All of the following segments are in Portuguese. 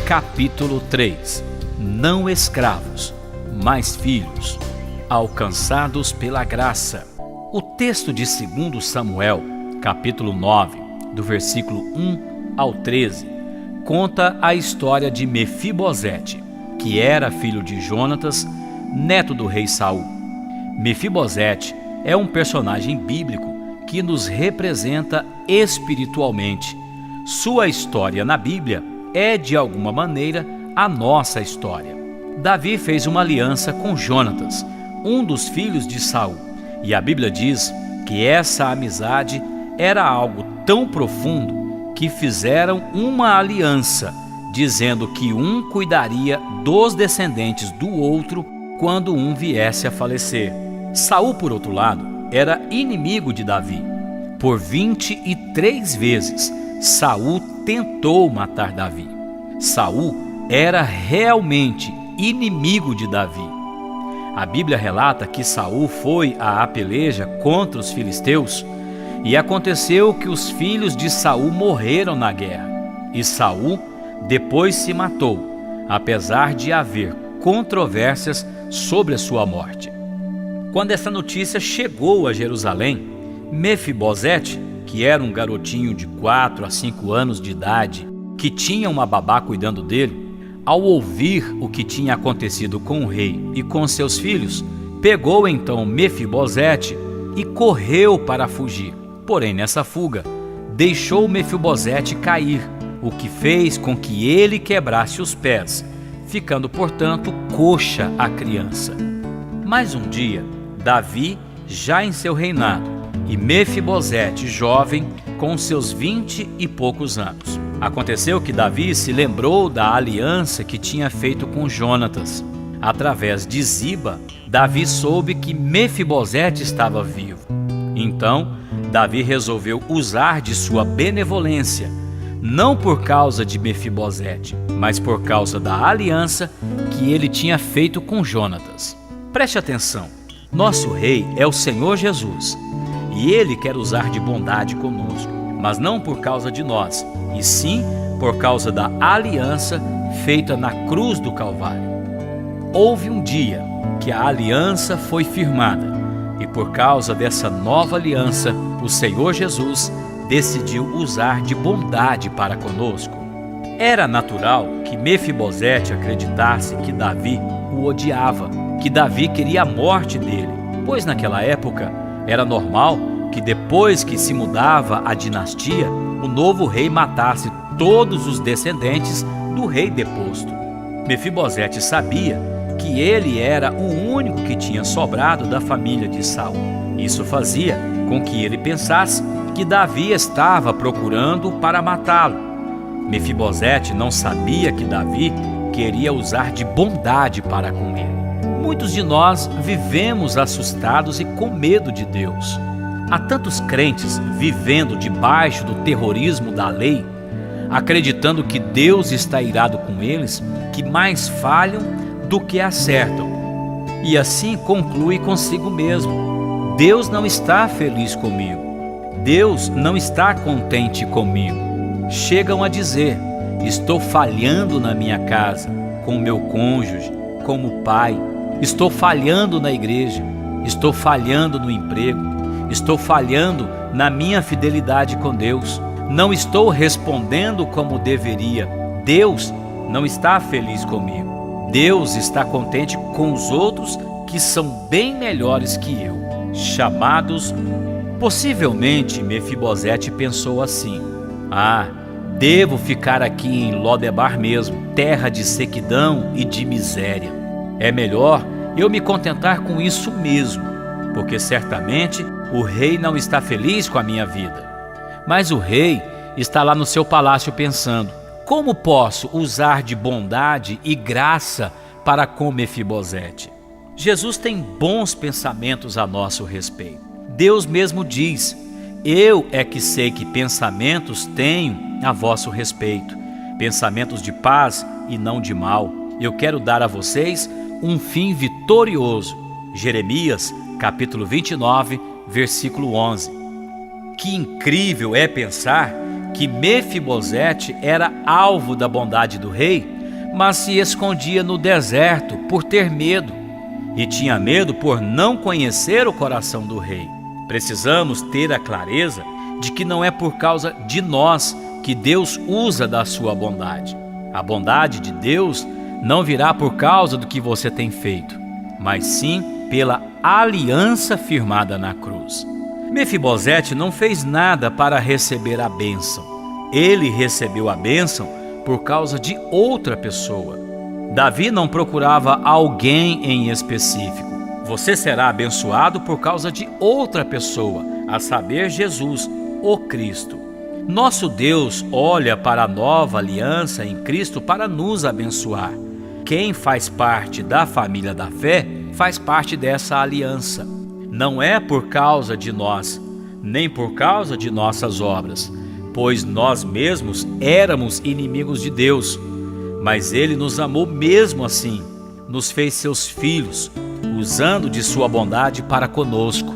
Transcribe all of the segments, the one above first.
Capítulo 3. Não escravos, mas filhos, alcançados pela graça. O texto de 2 Samuel, capítulo 9, do versículo 1 ao 13, conta a história de Mefibosete, que era filho de Jonatas, neto do rei Saul. Mefibosete é um personagem bíblico que nos representa espiritualmente. Sua história na Bíblia é, de alguma maneira, a nossa história. Davi fez uma aliança com Jonatas, um dos filhos de Saul, e a Bíblia diz que essa amizade era algo tão profundo que fizeram uma aliança, dizendo que um cuidaria dos descendentes do outro quando um viesse a falecer. Saul, por outro lado, era inimigo de Davi. Por 23 vezes, Saul tentou matar Davi. Saul era realmente inimigo de Davi. A Bíblia relata que Saul foi à peleja contra os filisteus e aconteceu que os filhos de Saul morreram na guerra. E Saul depois se matou, apesar de haver controvérsias sobre a sua morte. Quando essa notícia chegou a Jerusalém, Mefibosete, que era um garotinho de 4 a 5 anos de idade, que tinha uma babá cuidando dele, ao ouvir o que tinha acontecido com o rei e com seus filhos, pegou então Mefibosete e correu para fugir. Porém, nessa fuga, deixou Mefibosete cair, o que fez com que ele quebrasse os pés, ficando, portanto, coxa a criança. Mas um dia, Davi, já em seu reinado, e Mefibosete, jovem, com seus 20 e poucos anos. Aconteceu que Davi se lembrou da aliança que tinha feito com Jonatas. Através de Ziba, Davi soube que Mefibosete estava vivo. Então, Davi resolveu usar de sua benevolência, não por causa de Mefibosete, mas por causa da aliança que ele tinha feito com Jonatas. Preste atenção, nosso rei é o Senhor Jesus. E ele quer usar de bondade conosco, mas não por causa de nós, e sim por causa da aliança feita na cruz do Calvário. Houve um dia que a aliança foi firmada, e por causa dessa nova aliança, o Senhor Jesus decidiu usar de bondade para conosco. Era natural que Mefibosete acreditasse que Davi o odiava, que Davi queria a morte dele, pois naquela época era normal que depois que se mudava a dinastia, o novo rei matasse todos os descendentes do rei deposto. Mefibosete sabia que ele era o único que tinha sobrado da família de Saul. Isso fazia com que ele pensasse que Davi estava procurando para matá-lo. Mefibosete não sabia que Davi queria usar de bondade para com ele. Muitos de nós vivemos assustados e com medo de Deus. Há tantos crentes vivendo debaixo do terrorismo da lei, acreditando que Deus está irado com eles, que mais falham do que acertam. E assim conclui consigo mesmo: Deus não está feliz comigo. Deus não está contente comigo. Chegam a dizer: estou falhando na minha casa, com o meu cônjuge, como pai. Estou falhando na igreja, estou falhando no emprego, estou falhando na minha fidelidade com Deus, não estou respondendo como deveria. Deus não está feliz comigo. Deus está contente com os outros que são bem melhores que eu. Chamados, possivelmente Mefibosete pensou assim: devo ficar aqui em Lodebar mesmo, terra de sequidão e de miséria. É melhor eu me contentar com isso mesmo, porque certamente o rei não está feliz com a minha vida. Mas o rei está lá no seu palácio pensando: como posso usar de bondade e graça para com Mefibosete? Jesus tem bons pensamentos a nosso respeito. Deus mesmo diz: eu é que sei que pensamentos tenho a vosso respeito, pensamentos de paz e não de mal. Eu quero dar a vocês um fim vitorioso. Jeremias, capítulo 29, versículo 11. Que incrível é pensar que Mefibosete era alvo da bondade do rei mas se escondia no deserto por ter medo, e tinha medo por não conhecer o coração do rei. Precisamos ter a clareza de que não é por causa de nós que Deus usa da sua bondade. A bondade de Deus não virá por causa do que você tem feito, mas sim pela aliança firmada na cruz. Mefibosete não fez nada para receber a bênção. Ele recebeu a bênção por causa de outra pessoa. Davi não procurava alguém em específico. Você será abençoado por causa de outra pessoa, a saber, Jesus, o Cristo. Nosso Deus olha para a nova aliança em Cristo para nos abençoar. Quem faz parte da família da fé faz parte dessa aliança. Não é por causa de nós, nem por causa de nossas obras, pois nós mesmos éramos inimigos de Deus, mas Ele nos amou mesmo assim, nos fez seus filhos, usando de sua bondade para conosco.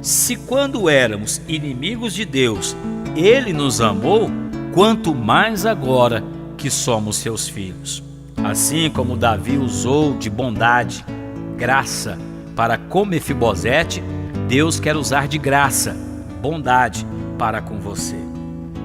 Se quando éramos inimigos de Deus, Ele nos amou, quanto mais agora que somos seus filhos. Assim como Davi usou de bondade, graça, para com Mefibosete, Deus quer usar de graça, bondade para com você.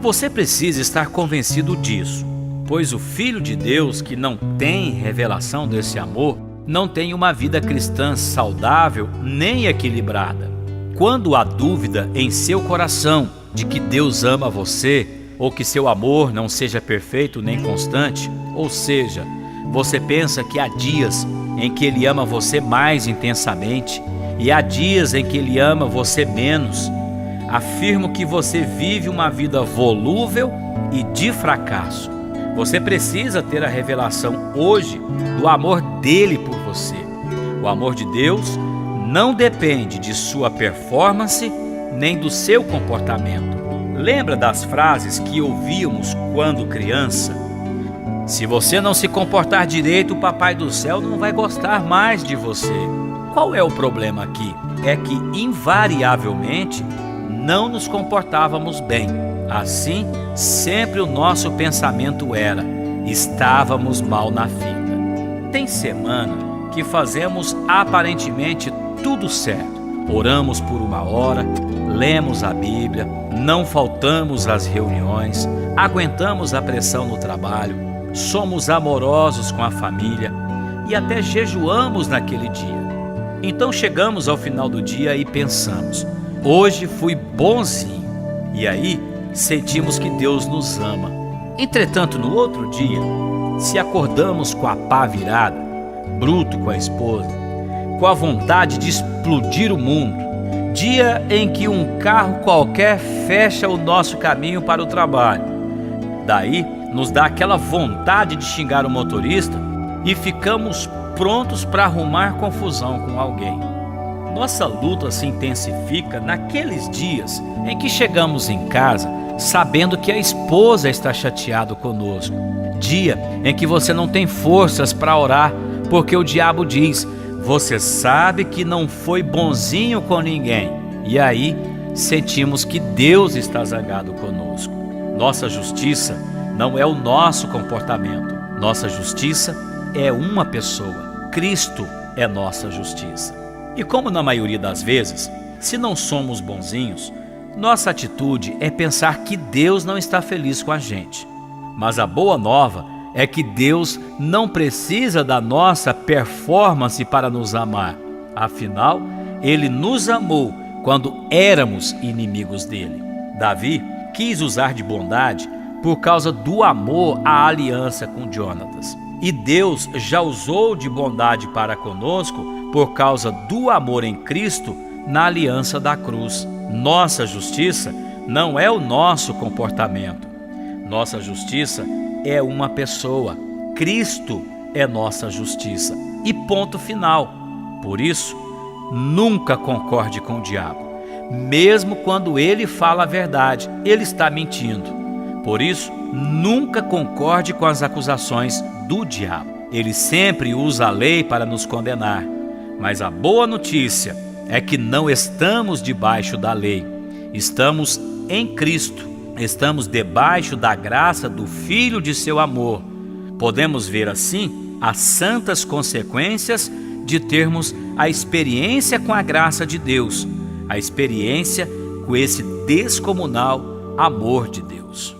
Você precisa estar convencido disso, pois o Filho de Deus que não tem revelação desse amor, não tem uma vida cristã saudável nem equilibrada. Quando há dúvida em seu coração de que Deus ama você, ou que seu amor não seja perfeito nem constante, ou seja, você pensa que há dias em que Ele ama você mais intensamente e há dias em que Ele ama você menos, afirmo que você vive uma vida volúvel e de fracasso. Você precisa ter a revelação hoje do amor dele por você. O amor de Deus não depende de sua performance nem do seu comportamento. Lembra das frases que ouvíamos quando criança? Se você não se comportar direito, o Papai do Céu não vai gostar mais de você. Qual é o problema aqui? É que, invariavelmente, não nos comportávamos bem. Assim, sempre o nosso pensamento era: estávamos mal na fita. Tem semana que fazemos aparentemente tudo certo. Oramos por 1 hora, lemos a Bíblia, não faltamos às reuniões, aguentamos a pressão no trabalho, somos amorosos com a família e até jejuamos naquele dia. Então chegamos ao final do dia e pensamos: hoje fui bonzinho. E aí sentimos que Deus nos ama. Entretanto, no outro dia, se acordamos com a pá virada, bruto com a esposa, com a vontade de explodir o mundo, dia em que um carro qualquer fecha o nosso caminho para o trabalho, daí nos dá aquela vontade de xingar o motorista e ficamos prontos para arrumar confusão com alguém. Nossa luta se intensifica naqueles dias em que chegamos em casa sabendo que a esposa está chateada conosco. Dia em que você não tem forças para orar, porque o diabo diz: você sabe que não foi bonzinho com ninguém. E aí sentimos que Deus está zangado conosco. Nossa justiça não é o nosso comportamento. Nossa justiça é uma pessoa. Cristo é nossa justiça. E como na maioria das vezes, se não somos bonzinhos, nossa atitude é pensar que Deus não está feliz com a gente. Mas a boa nova é que Deus não precisa da nossa performance para nos amar. Afinal, Ele nos amou quando éramos inimigos dele. Davi quis usar de bondade por causa do amor à aliança com Jonatas. E Deus já usou de bondade para conosco por causa do amor em Cristo na aliança da cruz. Nossa justiça não é o nosso comportamento. Nossa justiça é uma pessoa. Cristo é nossa justiça. E ponto final. Por isso, nunca concorde com o diabo. Mesmo quando ele fala a verdade, ele está mentindo. Por isso, nunca concorde com as acusações do diabo. Ele sempre usa a lei para nos condenar. Mas a boa notícia é que não estamos debaixo da lei. Estamos em Cristo. Estamos debaixo da graça do Filho de seu amor. Podemos ver assim as santas consequências de termos a experiência com a graça de Deus, a experiência com esse descomunal amor de Deus.